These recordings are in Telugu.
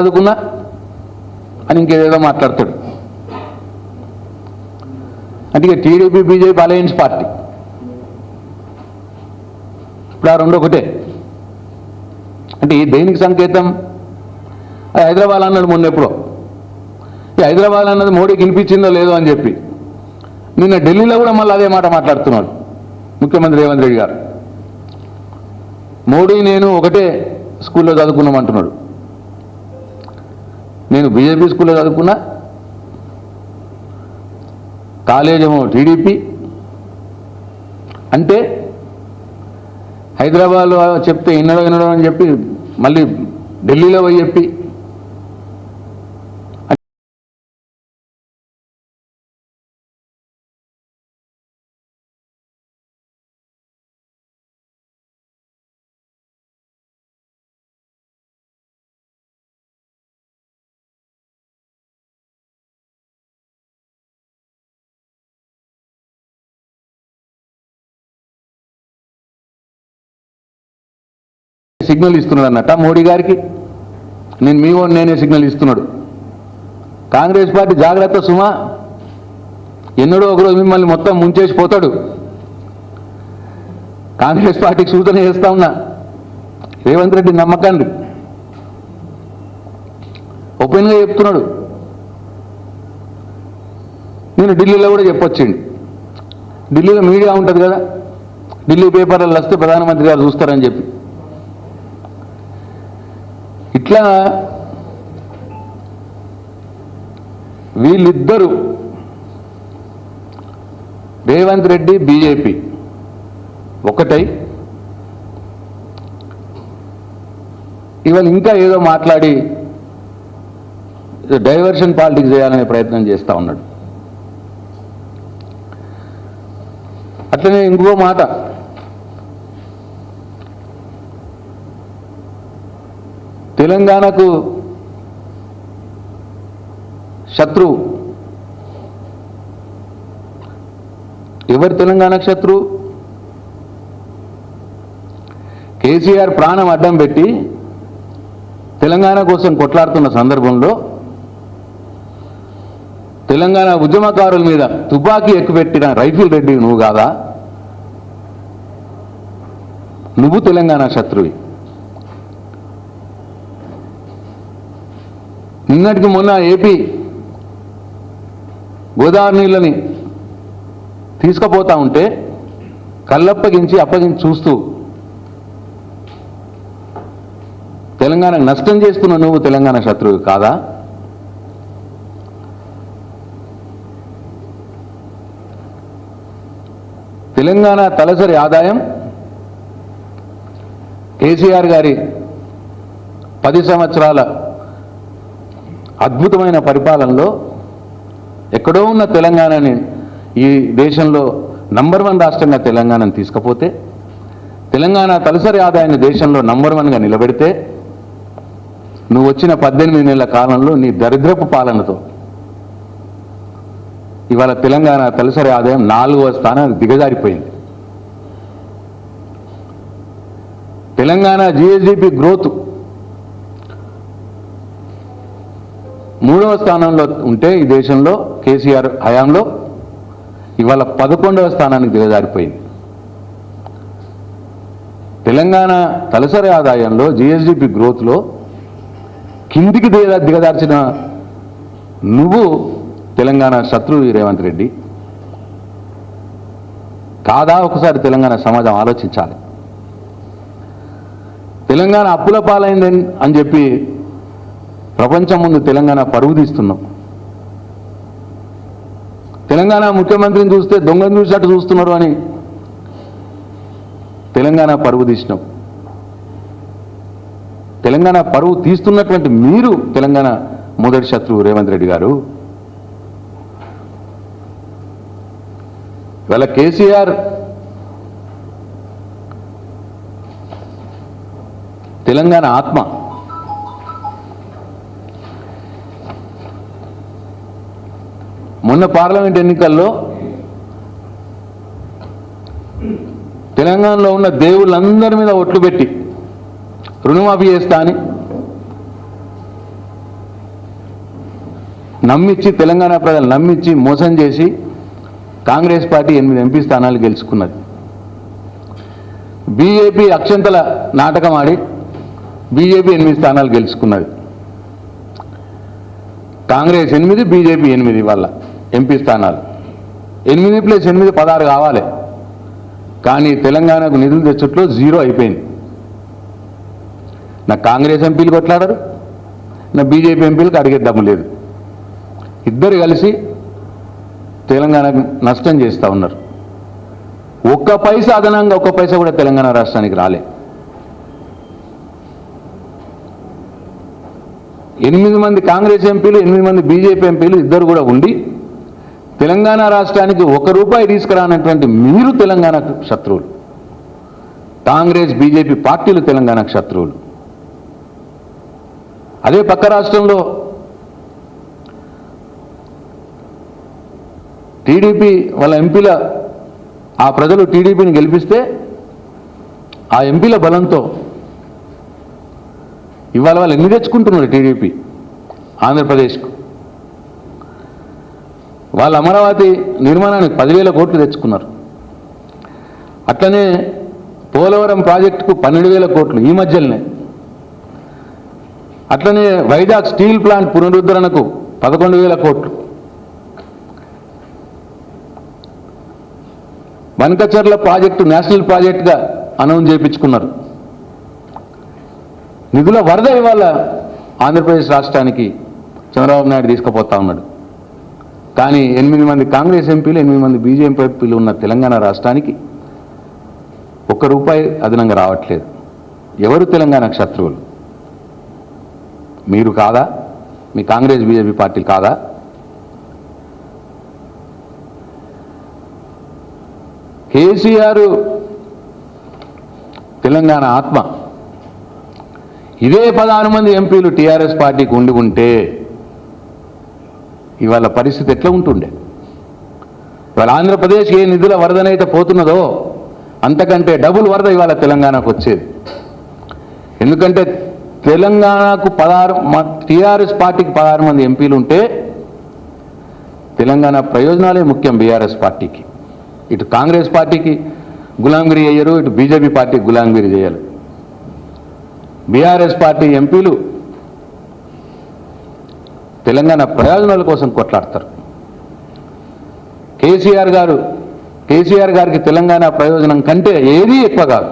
చదువుకున్నా అని ఇంకేదేదో మాట్లాడతాడు. అంటే ఇక టీడీపీ బీజేపీ అలయన్స్ పార్టీ ఇప్పుడు ఆ రెండు ఒకటే. అంటే ఈ దేనికి సంకేతం? హైదరాబాద్ అన్నాడు మొన్న ఎప్పుడో. ఈ హైదరాబాద్ అన్నది మోడీకి వినిపించిందో లేదో అని చెప్పి నిన్న ఢిల్లీలో కూడా మళ్ళీ అదే మాట మాట్లాడుతున్నాడు ముఖ్యమంత్రి రేవంత్ రెడ్డి గారు. మోడీ నేను ఒకటే స్కూల్లో చదువుకున్నామంటున్నాడు. నేను బీజేపీ స్కూల్లో చదువుకున్నా, కాలేజేమో టీడీపీ. అంటే హైదరాబాద్లో చెప్తే వినడం అని చెప్పి మళ్ళీ ఢిల్లీలో పోయి చెప్పి సిగ్నల్ ఇస్తున్నాడు అన్నట్ట మోడీ గారికి. నేను మీ ఓన్ నేనే సిగ్నల్ ఇస్తున్నాడు. కాంగ్రెస్ పార్టీ జాగ్రత్త సుమా, ఎన్నడో ఒకరోజు మిమ్మల్ని మొత్తం ముంచేసి పోతాడు. కాంగ్రెస్ పార్టీకి సూచన చేస్తా ఉన్నా, రేవంత్ రెడ్డి నమ్మకండి. ఓపెన్గా చెప్తున్నాడు. నేను ఢిల్లీలో కూడా చెప్పొచ్చింది. ఢిల్లీలో మీడియా ఉంటుంది కదా, ఢిల్లీ పేపర్లలో వస్తే ప్రధానమంత్రి గారు చూస్తారని చెప్పి. ఇట్లా వీళ్ళిద్దరూ రేవంత్ రెడ్డి బీజేపీ ఒకటై ఇవాళ ఇంకా ఏదో మాట్లాడి డైవర్షన్ పాలిటిక్స్ చేయాలనే ప్రయత్నం చేస్తూ ఉన్నాడు. అట్లనే ఇంకో మాట, తెలంగాణకు శత్రువు ఎవరు? తెలంగాణకు శత్రువు కేసీఆర్ ప్రాణం అడ్డం పెట్టి తెలంగాణ కోసం కొట్లాడుతున్న సందర్భంలో తెలంగాణ ఉద్యమకారుల మీద తుపాకీ ఎక్కుపెట్టిన రైఫిల్ రెడ్డి నువ్వు కాదా? నువ్వు తెలంగాణ శత్రువి. నిన్నటికి మొన్న ఏపీ గోదావరి నీళ్ళని తీసుకుపోతా ఉంటే కళ్ళప్పగించి చూస్తూ తెలంగాణకు నష్టం చేస్తున్న నువ్వు తెలంగాణ శత్రువు కాదా? తెలంగాణ తలసరి ఆదాయం కేసీఆర్ గారి 10 సంవత్సరాల అద్భుతమైన పరిపాలనలో ఎక్కడో ఉన్న తెలంగాణని ఈ దేశంలో నంబర్ 1 రాష్ట్రంగా తెలంగాణను తీసుకపోతే, తెలంగాణ తలసరి ఆదాయాన్ని దేశంలో నంబర్ 1గా నిలబెడితే, నువ్వు వచ్చిన 18 నెలల కాలంలో నీ దరిద్రపు పాలనతో ఇవాళ తెలంగాణ తలసరి ఆదాయం 4వ స్థానానికి దిగజారిపోయింది. తెలంగాణ జిఎస్డిపి గ్రోత్ 3వ స్థానంలో ఉంటే ఈ దేశంలో కేసీఆర్ హయాంలో ఇవాళ 11వ స్థానానికి దిగజారిపోయింది. తెలంగాణ తలసరి ఆదాయంలో జిఎస్డిపి గ్రోత్లో కిందికి దిగజార్చిన నువ్వు తెలంగాణ శత్రువు రేవంత్ రెడ్డి కాదా? ఒకసారి తెలంగాణ సమాజం ఆలోచించాలి. తెలంగాణ అప్పుల పాలైంది అని చెప్పి ప్రపంచం ముందు తెలంగాణ పరువు తీస్తున్నాం. తెలంగాణ ముఖ్యమంత్రిని చూస్తే దొంగను చూసినట్టు చూస్తున్నారు అని తెలంగాణ పరువు తీసినాం. తెలంగాణ పరువు తీస్తున్నటువంటి మీరు తెలంగాణ మొదటి శత్రువు రేవంత్ రెడ్డి గారు. ఇవాళ కేసీఆర్ తెలంగాణ ఆత్మ. మొన్న పార్లమెంట్ ఎన్నికల్లో తెలంగాణలో ఉన్న దేవుళ్ళందరి మీద ఒట్లు పెట్టి రుణమాఫీ చేస్తా అని నమ్మించి తెలంగాణ ప్రజలు నమ్మించి మోసం చేసి కాంగ్రెస్ పార్టీ 8 ఎంపీ స్థానాలు గెలుచుకున్నది. బీజేపీ అక్షంతల నాటకం ఆడి బీజేపీ 8 స్థానాలు గెలుచుకున్నది. కాంగ్రెస్ 8, బీజేపీ 8 వాళ్ళ ఎంపీ స్థానాలు. 8 + 8 16 కావాలి. కానీ తెలంగాణకు నిధులు తెచ్చుట్లో 0 అయిపోయింది. నా కాంగ్రెస్ ఎంపీలు కొట్లాడరు, నా బీజేపీ ఎంపీలకు అడిగే దమ్ము లేదు. ఇద్దరు కలిసి తెలంగాణకు నష్టం చేస్తూ ఉన్నారు. ఒక్క పైసా అదనంగా ఒక్క పైసా కూడా తెలంగాణ రాష్ట్రానికి రాలే. 8 మంది కాంగ్రెస్ ఎంపీలు, 8 మంది బీజేపీ ఎంపీలు ఇద్దరు కూడా ఉండి తెలంగాణ రాష్ట్రానికి ₹1 తీసుకురానటువంటి మీరు తెలంగాణకు శత్రువులు. కాంగ్రెస్ బీజేపీ పార్టీలు తెలంగాణకు శత్రువులు. అదే పక్క రాష్ట్రంలో టీడీపీ వాళ్ళ ఎంపీల ఆ ప్రజలు టీడీపీని గెలిపిస్తే ఆ ఎంపీల బలంతో ఇవాళ వాళ్ళు ఎన్ని తెచ్చుకుంటున్నారు టీడీపీ ఆంధ్రప్రదేశ్కు. వాళ్ళు అమరావతి నిర్మాణానికి 10,000 కోట్లు తెచ్చుకున్నారు. అట్లనే పోలవరం ప్రాజెక్టుకు 12,000 కోట్లు ఈ మధ్యలోనే. అట్లనే వైజాగ్ స్టీల్ ప్లాంట్ పునరుద్ధరణకు 11,000 కోట్లు. వనకచర్ల ప్రాజెక్టు నేషనల్ ప్రాజెక్టుగా అనౌన్స్ చేయించుకున్నారు. నిధుల వరద ఇవాళ ఆంధ్రప్రదేశ్ రాష్ట్రానికి చంద్రబాబు నాయుడు తీసుకుపోతా ఉన్నాడు. కానీ 8 మంది కాంగ్రెస్ ఎంపీలు, 8 మంది బీజేపీ ఎంపీలు ఉన్న తెలంగాణ రాష్ట్రానికి ₹1 అదనంగా రావట్లేదు. ఎవరు తెలంగాణకు శత్రువులు? మీరు కాదా? మీ కాంగ్రెస్ బీజేపీ పార్టీలు కాదా? కేసీఆర్ తెలంగాణ ఆత్మ. ఇదే 16 మంది ఎంపీలు టీఆర్ఎస్ పార్టీకి ఉండి ఉంటే ఇవాళ పరిస్థితి ఎట్లా ఉంటుండే? ఇవాళ ఆంధ్రప్రదేశ్ ఏ నిధుల వరదనైతే పోతున్నదో అంతకంటే డబుల్ వరద ఇవాళ తెలంగాణకు వచ్చేది. ఎందుకంటే తెలంగాణకు టీఆర్ఎస్ పార్టీకి 16 మంది ఎంపీలు ఉంటే తెలంగాణ ప్రయోజనాలే ముఖ్యం బీఆర్ఎస్ పార్టీకి. ఇటు కాంగ్రెస్ పార్టీకి గులాంగిరి చేయరు, ఇటు బీజేపీ పార్టీకి గులాంగిరి చేయరు. బీఆర్ఎస్ పార్టీ ఎంపీలు తెలంగాణ ప్రయోజనాల కోసం కొట్లాడతారు. కేసీఆర్ గారికి తెలంగాణ ప్రయోజనం కంటే ఏదీ ఎక్కువ కాదు.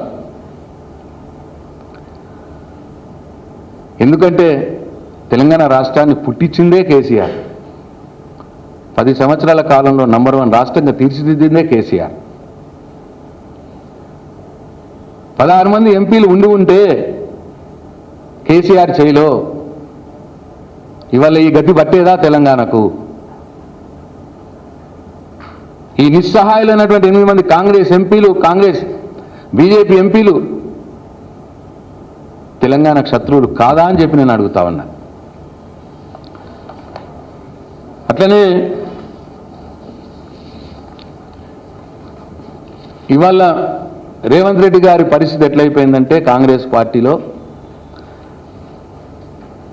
ఎందుకంటే తెలంగాణ రాష్ట్రాన్ని పుట్టించిందే కేసీఆర్. 10 సంవత్సరాల కాలంలో నంబర్ 1 రాష్ట్రంగా తీర్చిదిద్దిందే కేసీఆర్. 16 మంది ఎంపీలు ఉండి ఉంటే కేసీఆర్ చేయిలో ఇవాళ ఈ గతి పట్టేదా తెలంగాణకు? ఈ నిస్సహాయులైనటువంటి 8 మంది కాంగ్రెస్ ఎంపీలు, కాంగ్రెస్ బీజేపీ ఎంపీలు తెలంగాణకు శత్రువులు కాదా అని చెప్పి నేను అడుగుతా ఉన్నా. అట్లనే ఇవాళ రేవంత్ రెడ్డి గారి పరిస్థితి ఎట్లయిపోయిందంటే కాంగ్రెస్ పార్టీలో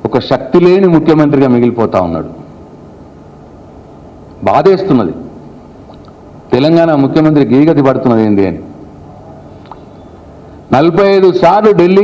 ఒక శక్తి లేని ముఖ్యమంత్రిగా మిగిలిపోతా ఉన్నాడు. బాధేస్తున్నది. తెలంగాణ ముఖ్యమంత్రి గీగతి పడుతున్నది ఏంది అని. 45 సార్లు ఢిల్లీ